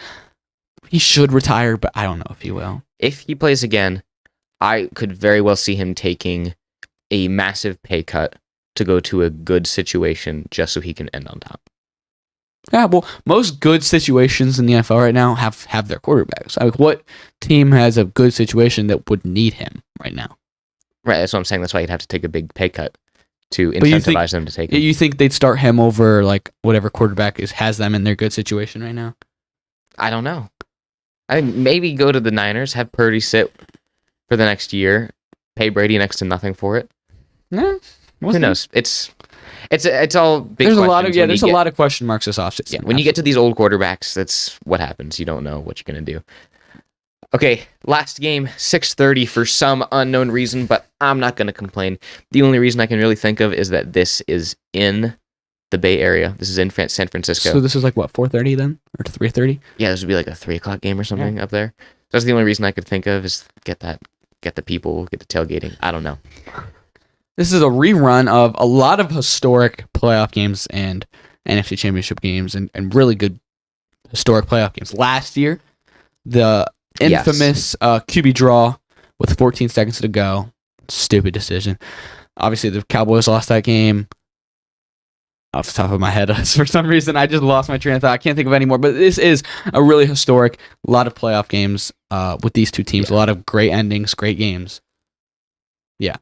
Speaker 2: He should retire, but I don't know if he will.
Speaker 1: If he plays again, I could very well see him taking a massive pay cut to go to a good situation just so he can end on top.
Speaker 2: Yeah, well, most good situations in the NFL right now have their quarterbacks. Like, what team has a good situation that would need him right now?
Speaker 1: Right, that's what I'm saying. That's why you'd have to take a big pay cut to
Speaker 2: But you
Speaker 1: incentivize them to take him.
Speaker 2: You think they'd start him over like whatever quarterback has them in their good situation right now?
Speaker 1: I don't know. I think maybe go to the Niners, have Purdy sit for the next year, pay Brady next to nothing for it.
Speaker 2: Yeah,
Speaker 1: Who knows? It's all big.
Speaker 2: There's a lot
Speaker 1: questions
Speaker 2: of
Speaker 1: when
Speaker 2: there's
Speaker 1: you
Speaker 2: a
Speaker 1: get-
Speaker 2: lot of question marks this offseason.
Speaker 1: Yeah, when you get to these old quarterbacks, that's what happens. You don't know what you're gonna do. Okay, last game, 6:30 for some unknown reason, but I'm not gonna complain. The only reason I can really think of is that this is in the Bay Area. This is in San Francisco.
Speaker 2: So this is like what, 4:30 then, or 3:30?
Speaker 1: Yeah, this would be like a 3:00 game or something up there. That's the only reason I could think of is get the people, get the tailgating. I don't know.
Speaker 2: This is a rerun of a lot of historic playoff games and NFC Championship games and really good historic playoff games. Last year, the infamous QB draw with 14 seconds to go. Stupid decision. Obviously, the Cowboys lost that game. Off the top of my head, for some reason, I just lost my train of thought. I can't think of any more, but this is a really historic, a lot of playoff games with these two teams. A lot of great endings, great games.
Speaker 1: Yeah.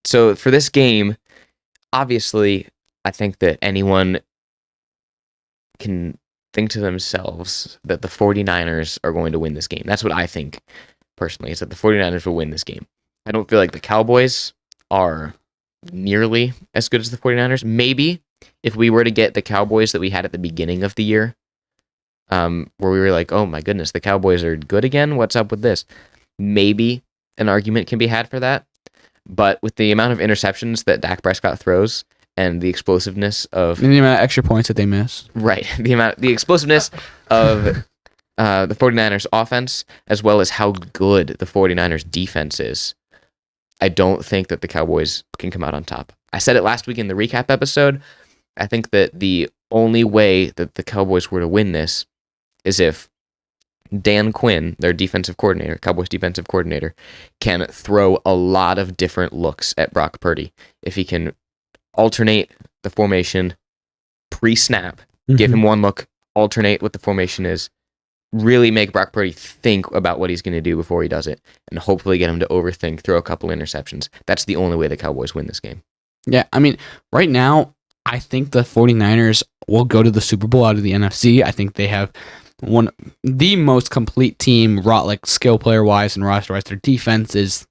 Speaker 1: So for this game, obviously, I think that anyone can think to themselves that the 49ers are going to win this game. That's what I think, personally, is that the 49ers will win this game. I don't feel like the Cowboys are nearly as good as the 49ers. Maybe if we were to get the Cowboys that we had at the beginning of the year, where we were like, oh my goodness, the Cowboys are good again? What's up with this? Maybe an argument can be had for that. But with the amount of interceptions that Dak Prescott throws and the explosiveness of...
Speaker 2: And the amount of extra points that they miss.
Speaker 1: Right. The explosiveness of the 49ers offense, as well as how good the 49ers defense is, I don't think that the Cowboys can come out on top. I said it last week in the recap episode. I think that the only way that the Cowboys were to win this is if Dan Quinn, their defensive coordinator, Cowboys defensive coordinator, can throw a lot of different looks at Brock Purdy. If he can alternate the formation pre-snap, give him one look, alternate what the formation is, really make Brock Purdy think about what he's going to do before he does it, and hopefully get him to overthink, throw a couple interceptions. That's the only way the Cowboys win this game.
Speaker 2: Yeah, I mean, right now, I think the 49ers will go to the Super Bowl out of the NFC. I think they have the most complete team, like skill player wise and roster wise. Their defense is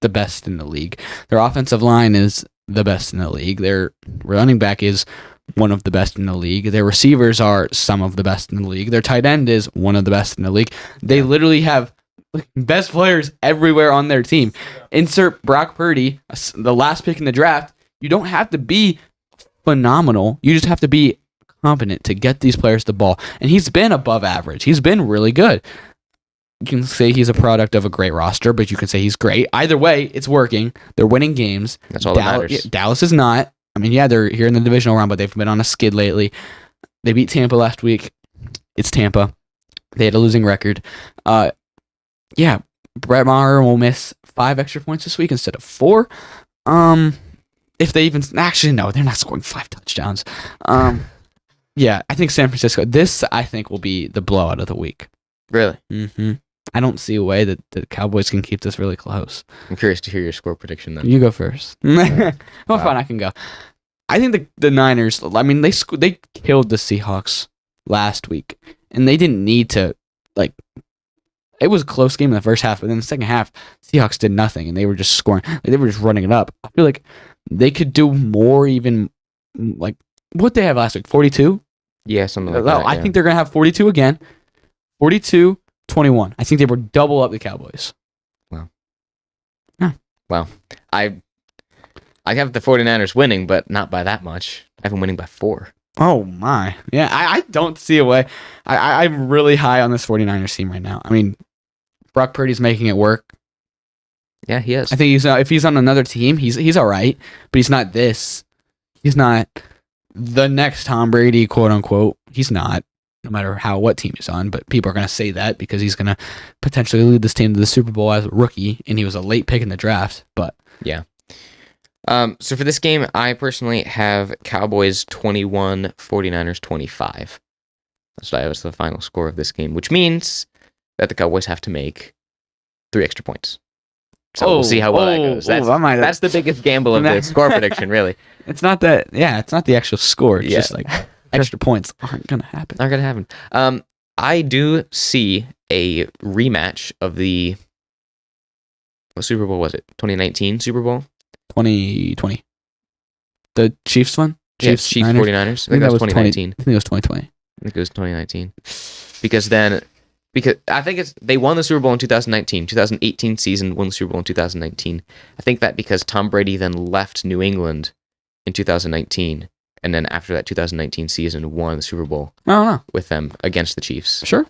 Speaker 2: the best in the league. Their offensive line is the best in the league. Their running back is one of the best in the league. Their receivers are some of the best in the league. Their tight end is one of the best in the league. They literally have best players everywhere on their team. Insert Brock Purdy, the last pick in the draft. You don't have to be phenomenal. You just have to be competent to get these players the ball. And he's been above average. He's been really good. You can say he's a product of a great roster, but you can say he's great. Either way, it's working. They're winning games.
Speaker 1: That's all that matters.
Speaker 2: Dallas is not. I mean, yeah, they're here in the divisional round, but they've been on a skid lately. They beat Tampa last week. It's Tampa. They had a losing record. Yeah, Brett Maher will miss 5 extra points this week instead of 4. If they even... Actually, no, they're not scoring 5 touchdowns. Yeah, I think San Francisco... This, I think, will be the blowout of the week.
Speaker 1: Really?
Speaker 2: Mm-hmm. I don't see a way that the Cowboys can keep this really close.
Speaker 1: I'm curious to hear your score prediction then.
Speaker 2: You go first. Well, fine, I can go. I think the Niners, I mean, they killed the Seahawks last week, and they didn't need to, like, it was a close game in the first half, but then the second half, Seahawks did nothing, and they were just scoring. Like, they were just running it up. I feel like they could do more even, like, what they have last week, 42?
Speaker 1: Yeah, something like that.
Speaker 2: I think they're going to have 42 again. 42-21. I think they were double up the Cowboys.
Speaker 1: Wow.
Speaker 2: Yeah.
Speaker 1: Wow. I have the 49ers winning, but not by that much. I have them winning by 4.
Speaker 2: Oh, my. Yeah, I don't see a way. I'm really high on this 49ers team right now. I mean, Brock Purdy's making it work.
Speaker 1: Yeah, he is.
Speaker 2: I think if he's on another team, he's all right, but he's not this. He's not the next Tom Brady, quote unquote. He's not, no matter what team he's on, but people are going to say that because he's going to potentially lead this team to the Super Bowl as a rookie, and he was a late pick in the draft, but...
Speaker 1: Yeah. So for this game, I personally have Cowboys 21, 49ers 25. That's what I have as the final score of this game, which means that the Cowboys have to make 3 extra points. So we'll see how well that goes. That's the biggest gamble of the score prediction, really.
Speaker 2: It's not that. Yeah, it's not the actual score. It's just like extra points aren't gonna happen.
Speaker 1: Not gonna happen. I do see a rematch of the what Super Bowl was it? 2019 Super Bowl?
Speaker 2: 2020. The Chiefs one?
Speaker 1: Chiefs 49ers. I think that was 2019.
Speaker 2: I think it was 2020.
Speaker 1: I think it was 2019. Because I think they won the Super Bowl in 2019. 2018 season won the Super Bowl in 2019. I think that because Tom Brady then left New England in 2019, and then after that 2019 season won the Super Bowl
Speaker 2: I don't know.
Speaker 1: with them against the Chiefs.
Speaker 2: Sure.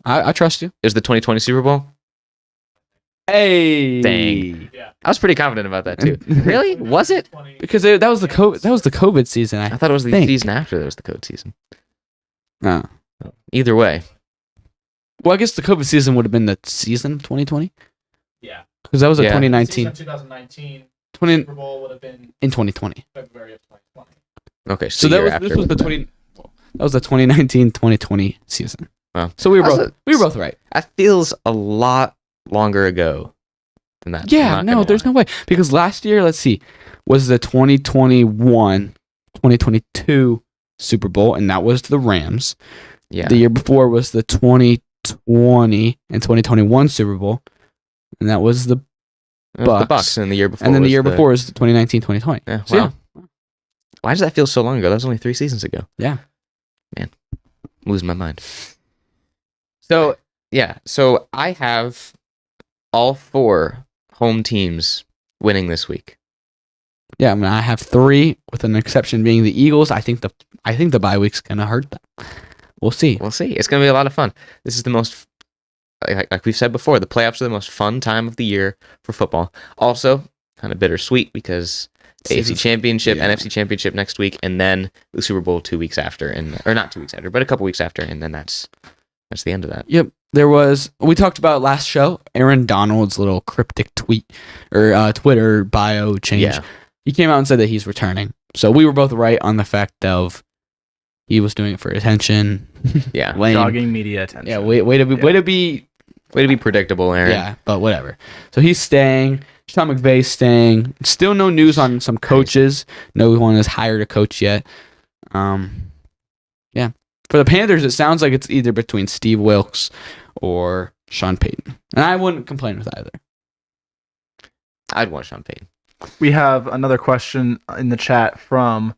Speaker 2: I trust you.
Speaker 1: It was the 2020 Super Bowl?
Speaker 2: Hey.
Speaker 1: Dang. Yeah. I was pretty confident about that too. Really? Was it?
Speaker 2: Because that was the COVID season.
Speaker 1: I thought it was the season after that was the COVID season.
Speaker 2: No.
Speaker 1: Either way.
Speaker 2: Well, I guess the COVID season would have been the season of 2020.
Speaker 5: Yeah.
Speaker 2: Because that was a
Speaker 1: Yeah.
Speaker 2: 2019.
Speaker 5: Season of 2019.
Speaker 2: 20
Speaker 5: Super Bowl would have been
Speaker 2: in 2020.
Speaker 5: February of 2020.
Speaker 1: Okay,
Speaker 2: So this was the 20. That was the 2019-2020 season.
Speaker 1: Wow.
Speaker 2: So we were both right.
Speaker 1: That feels a lot longer ago than that.
Speaker 2: Yeah, no, there's no way. Because last year, let's see, was the 2021-2022 Super Bowl, and that was the Rams.
Speaker 1: Yeah.
Speaker 2: The year before was the 2020 and 2021 Super Bowl, and that was the
Speaker 1: The Bucks, and the year before.
Speaker 2: and then the year before was the 2019-2020.
Speaker 1: Yeah,
Speaker 2: So,
Speaker 1: wow. Why does that feel so long ago? That was only 3 seasons ago.
Speaker 2: Yeah.
Speaker 1: Man, I'm losing my mind. So, yeah. So I have all 4 home teams winning this week.
Speaker 2: Yeah, I mean, I have 3, with an exception being the Eagles. I think the bye week's gonna hurt them. We'll see.
Speaker 1: We'll see. It's going to be a lot of fun. This is the most, like we've said before, the playoffs are the most fun time of the year for football. Also, kind of bittersweet because AFC Championship, NFC Championship next week, and then the Super Bowl 2 weeks after, or not 2 weeks after, but a couple weeks after, and then that's the end of that.
Speaker 2: Yep. We talked about last show, Aaron Donald's little cryptic tweet or Twitter bio change.
Speaker 1: Yeah.
Speaker 2: He came out and said that he's returning. So we were both right on the fact of he was doing it for attention.
Speaker 1: Yeah.
Speaker 2: Lame.
Speaker 4: Jogging media attention.
Speaker 2: Yeah, way to be
Speaker 1: Way to be predictable, Aaron.
Speaker 2: Yeah, but whatever. So he's staying. Sean McVay's staying. Still no news on some coaches. No one has hired a coach yet. Yeah. For the Panthers, it sounds like it's either between Steve Wilkes or Sean Payton. And I wouldn't complain with either.
Speaker 1: I'd want Sean Payton.
Speaker 4: We have another question in the chat from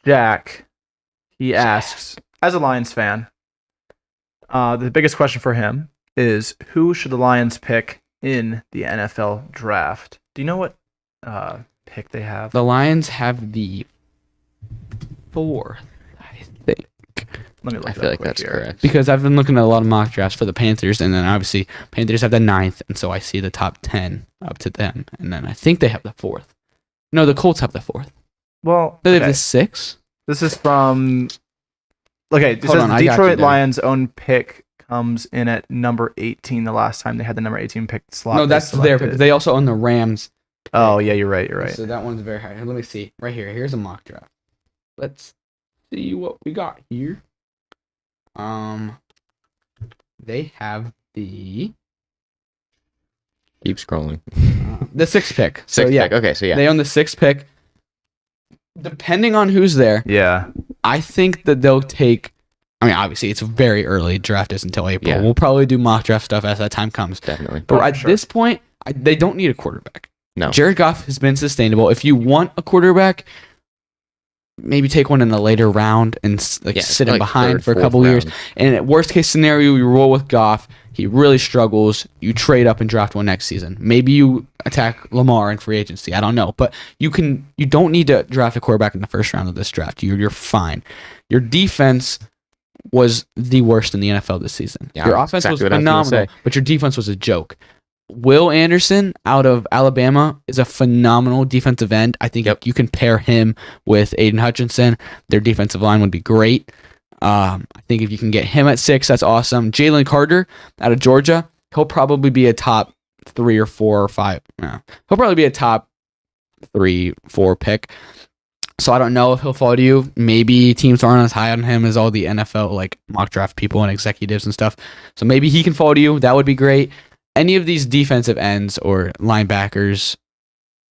Speaker 4: Jack. He asks, as a Lions fan, the biggest question for him is, who should the Lions pick in the NFL draft? Do you know what pick they have?
Speaker 2: The Lions have the 4th, I think.
Speaker 4: Let me look
Speaker 1: I
Speaker 4: it
Speaker 1: feel
Speaker 4: up
Speaker 1: like
Speaker 4: quick
Speaker 1: that's
Speaker 4: here.
Speaker 1: correct.
Speaker 2: Because I've been looking at a lot of mock drafts for the Panthers, and then obviously Panthers have the 9th, and so I see the top 10 up to them. And then I think they have the 4th. No, the Colts have the 4th.
Speaker 4: Well,
Speaker 2: They have
Speaker 4: okay.
Speaker 2: the 6th?
Speaker 4: This is from... Okay, it
Speaker 2: Hold
Speaker 4: says
Speaker 2: on,
Speaker 4: the
Speaker 2: I got you
Speaker 4: Detroit
Speaker 2: there.
Speaker 4: Lions' own pick comes in at number 18 the last time they had the number 18 pick slot.
Speaker 2: No,
Speaker 4: they
Speaker 2: that's their
Speaker 4: selected.
Speaker 2: pick. They also own the Rams.
Speaker 4: Oh, yeah, you're right. You're right.
Speaker 2: So that one's very high. Let me see. Right here. Here's a mock draft. Let's see what we got here. They have the
Speaker 1: Keep scrolling.
Speaker 2: the 6th pick. So
Speaker 1: 6th
Speaker 2: yeah,
Speaker 1: pick. Okay, so yeah.
Speaker 2: they own the 6th pick. Depending on who's there,
Speaker 4: Yeah.
Speaker 2: I think that they'll take. I mean, obviously, it's very early. Draft is until April.
Speaker 1: Yeah.
Speaker 2: We'll probably do mock draft stuff as that time comes.
Speaker 1: Definitely.
Speaker 2: But
Speaker 4: Oh,
Speaker 2: at
Speaker 4: sure.
Speaker 2: this point, they don't need a quarterback.
Speaker 1: No.
Speaker 2: Jared Goff has been sustainable. If you want a quarterback, maybe take one in the later round and sit him
Speaker 1: like
Speaker 2: behind
Speaker 1: third,
Speaker 2: for a
Speaker 1: fourth
Speaker 2: couple years.
Speaker 1: round.
Speaker 2: And at worst case scenario, you roll with Goff. He really struggles. You trade up and draft one next season. Maybe you attack Lamar in free agency. I don't know, but you don't need to draft a quarterback in the first round of this draft. You're fine. Your defense was the worst in the NFL this season.
Speaker 1: Yeah,
Speaker 2: Your
Speaker 1: that's
Speaker 2: offense
Speaker 1: exactly
Speaker 2: was
Speaker 1: what I was gonna
Speaker 2: phenomenal,
Speaker 1: say.
Speaker 2: but your defense was a joke. Will Anderson out of Alabama is a phenomenal defensive end. I think
Speaker 1: Yep.
Speaker 2: you can pair him with Aiden Hutchinson. Their defensive line would be great. I think if you can get him at 6, that's awesome. Jalen Carter out of Georgia, he'll probably be a top 3 or 4 or 5. No, he'll probably be a top 3, 4 pick. So I don't know if he'll fall to you. Maybe teams aren't as high on him as all the NFL like mock draft people and executives and stuff. So maybe he can fall to you. That would be great. Any of these defensive ends or linebackers,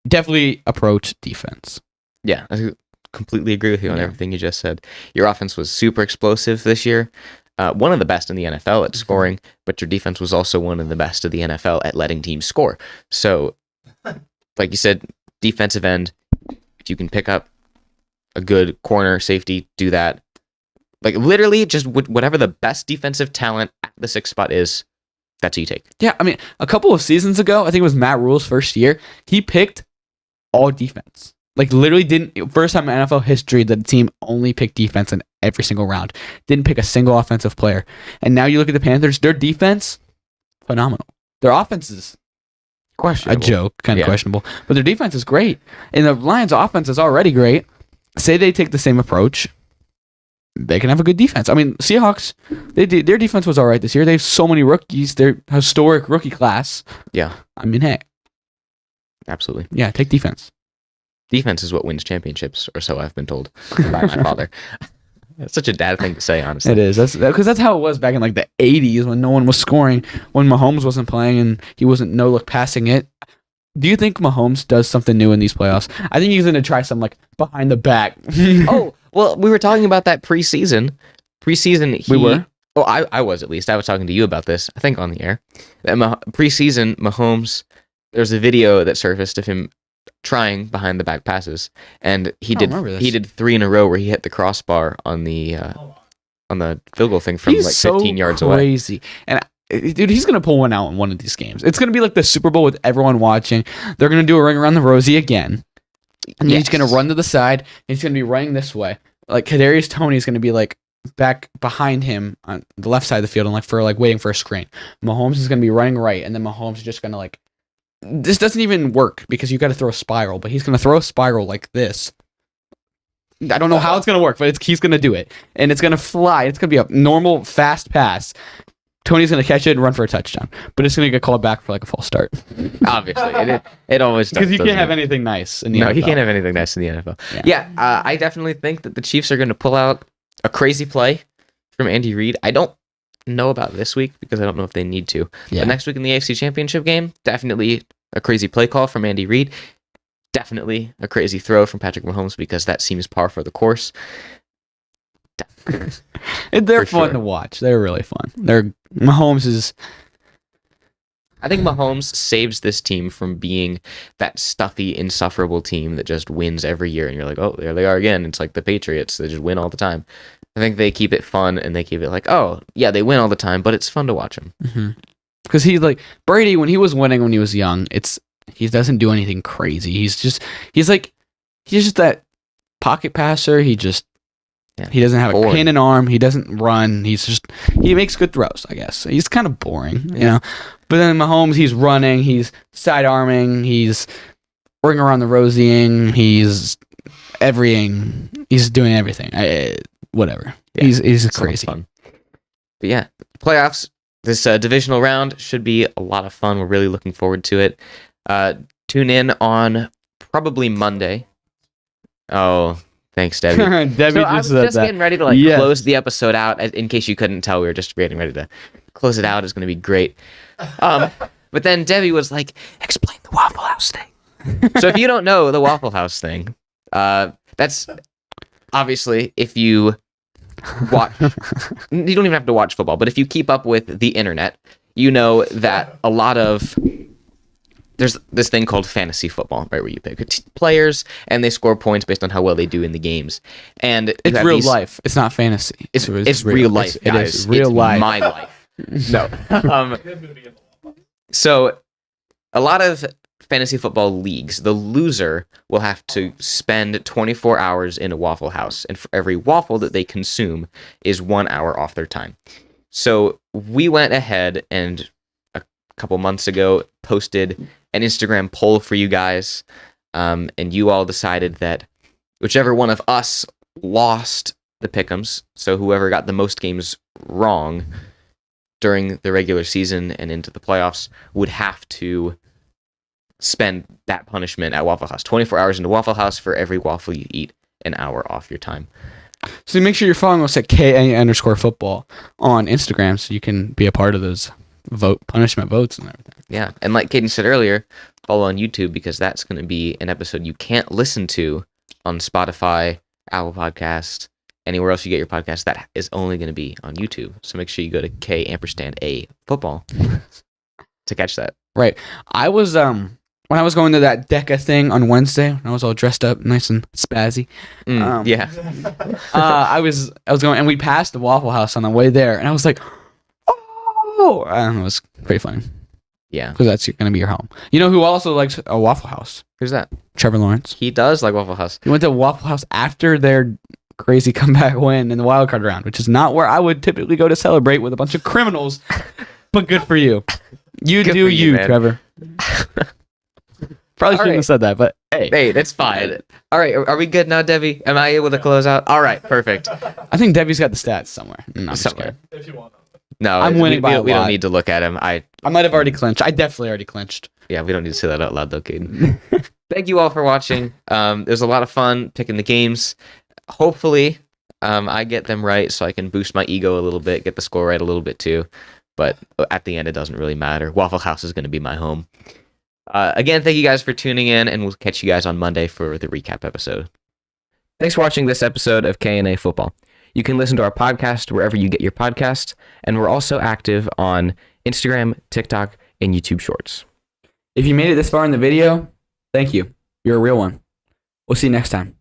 Speaker 2: definitely approach defense.
Speaker 1: Yeah, I completely agree with you on
Speaker 2: Yeah.
Speaker 1: everything you just said. Your offense was super explosive this year. One of the best in the NFL at scoring, but your defense was also one of the best of the NFL at letting teams score. So, like you said, defensive end, if you can pick up a good corner safety, do that. Like literally just whatever the best defensive talent at the 6 spot is, that's who you take.
Speaker 2: Yeah, I mean, a couple of seasons ago, I think it was Matt Rule's first year, he picked all defense. Like literally first time in NFL history that the team only picked defense in every single round. Didn't pick a single offensive player. And now you look at the Panthers, their defense, phenomenal. Their offense is a
Speaker 1: Questionable.
Speaker 2: joke, kind of
Speaker 1: Yeah.
Speaker 2: questionable. But their defense is great. And the Lions' offense is already great. Say they take the same approach, they can have a good defense. I mean, Seahawks, their defense was all right this year. They have so many rookies. Their historic rookie class.
Speaker 1: Yeah,
Speaker 2: I mean, hey,
Speaker 1: absolutely.
Speaker 2: yeah, take defense.
Speaker 1: Defense is what wins championships, or so I've been told by my father. That's such a dad thing to say, honestly.
Speaker 2: It is. That's how it was back in like the 80s when no one was scoring, when Mahomes wasn't playing and he wasn't no-look passing it. Do you think Mahomes does something new in these playoffs? I think he's going to try some like behind the back.
Speaker 1: Oh, well, we were talking about that preseason.
Speaker 2: We were?
Speaker 1: Oh, I was at least. I was talking to you about this, I think on the air. That preseason, Mahomes, there's a video that surfaced of him trying behind the back passes, and he
Speaker 2: I remember this.
Speaker 1: did 3 in a row where he hit the crossbar on the field goal thing from
Speaker 2: He's
Speaker 1: like
Speaker 2: so
Speaker 1: 15 yards away.
Speaker 2: crazy. And dude, he's gonna pull one out in one of these games. It's gonna be like the Super Bowl with everyone watching. They're gonna do a ring around the Rosie again, and he's gonna run to the side. And he's gonna be running this way. Like Kadarius Toney is gonna be like back behind him on the left side of the field and like waiting for a screen. Mahomes is gonna be running right, and then Mahomes is just gonna like. This doesn't even work because you got to throw a spiral, but he's gonna throw a spiral like this. I don't know how it's gonna work, but he's gonna do it, and it's gonna fly. It's gonna be a normal fast pass. Tony's gonna catch it and run for a touchdown, but it's gonna get called back for like a false start
Speaker 1: Obviously, it always does.
Speaker 2: because you can't
Speaker 1: doesn't
Speaker 2: have
Speaker 1: it?
Speaker 2: anything nice in the
Speaker 1: No,
Speaker 2: NFL.
Speaker 1: he can't have anything nice in the NFL.
Speaker 2: Yeah.
Speaker 1: Yeah, I definitely think that the Chiefs are going to pull out a crazy play from Andy Reid. I don't know about this week because I don't know if they need to.
Speaker 2: Yeah.
Speaker 1: But next week in the AFC Championship game, definitely a crazy play call from Andy Reid. Definitely a crazy throw from Patrick Mahomes because that seems par for the course.
Speaker 2: And they're
Speaker 1: For
Speaker 2: fun
Speaker 1: sure.
Speaker 2: to watch. They're really fun. Mahomes is
Speaker 1: I think Mahomes saves this team from being that stuffy, insufferable team that just wins every year. And you're like, oh, there they are again. It's like the Patriots. They just win all the time. I think they keep it fun and they keep it like, oh, yeah, they win all the time, but it's fun to watch them.
Speaker 2: because he's like Brady when he was winning when he was young. He doesn't do anything crazy. He's just that pocket passer. He doesn't have a
Speaker 1: Boring.
Speaker 2: cannon arm. He doesn't run. He makes good throws, I guess. He's kind of boring, you know. But then Mahomes, he's running, he's side arming, he's ring around the rosieing, he's doing everything. Whatever.
Speaker 1: Yeah,
Speaker 2: he's
Speaker 1: It's so much
Speaker 2: crazy.
Speaker 1: fun. But yeah, playoffs. This divisional round should be a lot of fun. We're really looking forward to it. Tune in on probably Monday. Oh, thanks, Debbie.
Speaker 2: Debbie
Speaker 1: So I was
Speaker 2: said
Speaker 1: just
Speaker 2: that.
Speaker 1: getting ready to
Speaker 2: Yes.
Speaker 1: close the episode out. In case you couldn't tell, we were just getting ready to close it out. It's going to be great. But then Debbie was like, "Explain the Waffle House thing." So if you don't know the Waffle House thing, that's obviously if you watch. You don't even have to watch football, but if you keep up with the internet, you know that a lot of there's this thing called fantasy football, right, where you pick players and they score points based on how well they do in the games. And you
Speaker 2: It's
Speaker 1: have
Speaker 2: real
Speaker 1: these-
Speaker 2: life. It's not fantasy.
Speaker 1: It's real life,
Speaker 2: It
Speaker 1: guys.
Speaker 2: is real
Speaker 1: It's
Speaker 2: life.
Speaker 1: my life. No.
Speaker 5: Good movie in the Waffle House.
Speaker 1: So a lot of fantasy football leagues, the loser will have to spend 24 hours in a Waffle House, and for every waffle that they consume is 1 hour off their time. So we went ahead and a couple months ago posted an Instagram poll for you guys, and you all decided that whichever one of us lost the pick'ems, so whoever got the most games wrong during the regular season and into the playoffs would have to spend that punishment at Waffle House. 24 hours into Waffle House. For every waffle you eat, an hour off your time.
Speaker 2: So make sure you're following us at KA_football on Instagram so you can be a part of those punishment votes and everything.
Speaker 1: Yeah, and like Caden said earlier, follow on YouTube because that's going to be an episode you can't listen to on Spotify, Apple Podcast, anywhere else you get your podcast. That is only going to be on YouTube. So make sure you go to K_A football to catch that.
Speaker 2: Right. I was when I was going to that DECA thing on Wednesday, when I was all dressed up, nice and spazzy.
Speaker 1: Yeah.
Speaker 2: I was going, and we passed the Waffle House on the way there, and I was like, oh, it was pretty funny.
Speaker 1: Yeah.
Speaker 2: Because that's going to be your home. You know who also likes a Waffle House?
Speaker 1: Who's that?
Speaker 2: Trevor Lawrence.
Speaker 1: He does like Waffle House.
Speaker 2: He went to Waffle House after their crazy comeback win in the wild card round, which is not where I would typically go to celebrate with a bunch of criminals. But good for you. You
Speaker 1: Good
Speaker 2: do
Speaker 1: for you, man.
Speaker 2: Trevor. Probably shouldn't have said that, but hey.
Speaker 1: Hey, that's fine. All right, are we good now, Debbie? Am I able to close out? All right, perfect.
Speaker 2: I think Debbie's got the stats somewhere. No, I'm just
Speaker 1: Somewhere.
Speaker 2: kidding.
Speaker 5: If you want them.
Speaker 1: No,
Speaker 2: I'm winning by a
Speaker 1: we don't
Speaker 2: lot.
Speaker 1: need to look at him.
Speaker 2: I might have already clinched. I definitely already clinched.
Speaker 1: Yeah, we don't need to say that out loud though, Caden. Thank you all for watching. It was a lot of fun picking the games. Hopefully, I get them right so I can boost my ego a little bit, get the score right a little bit too. But at the end, it doesn't really matter. Waffle House is going to be my home. Again, thank you guys for tuning in, and we'll catch you guys on Monday for the recap episode. Thanks for watching this episode of K&A Football. You can listen to our podcast wherever you get your podcasts, and we're also active on Instagram, TikTok, and YouTube Shorts.
Speaker 2: If you made it this far in the video, thank you. You're a real one. We'll see you next time.